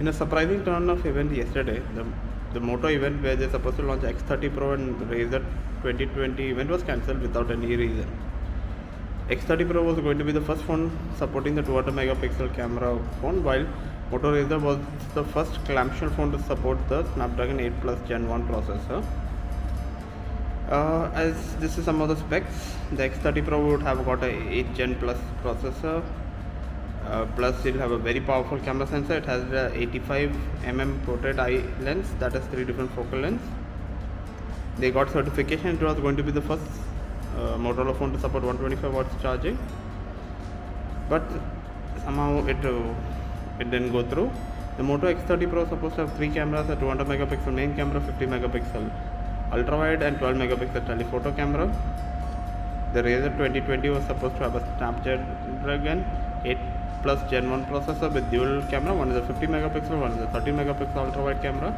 In a surprising turn of event yesterday, the Moto event where they're supposed to launch X30 Pro and Razr 2020 event was cancelled without any reason. X30 Pro was going to be the first phone supporting the 200 megapixel camera phone, while Moto Razr was the first clamshell phone to support the Snapdragon 8 Plus Gen 1 processor. As this is some of the specs, the X30 Pro would have got a 8 Gen Plus processor. Plus it will have a very powerful camera sensor. It has the 85mm portrait eye lens, that is 3 different focal lengths. They got certification. It was going to be the first Motorola phone to support 125 watts charging, but somehow it didn't go through. The Moto X30 Pro is supposed to have 3 cameras: a 200 megapixel main camera, 50 megapixel ultra wide, and 12 megapixel telephoto camera. The Razr 2020 was supposed to have a Snapdragon 8 Plus Gen 1 processor with dual camera. One is a 50 megapixel, one is a 30 megapixel ultra wide camera,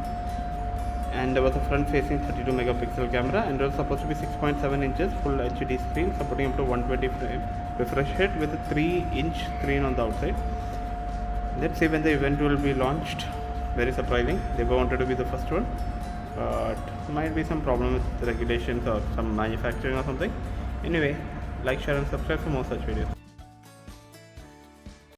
and there was a front facing 32 megapixel camera, and it was supposed to be 6.7 inches full HD screen supporting up to 120 frame refresh rate with a 3-inch screen on the outside. Let's see when the event will be launched. Very surprising. They wanted to be the first one, but might be some problem with regulations or some manufacturing or something. Anyway, like, share and subscribe for more such videos.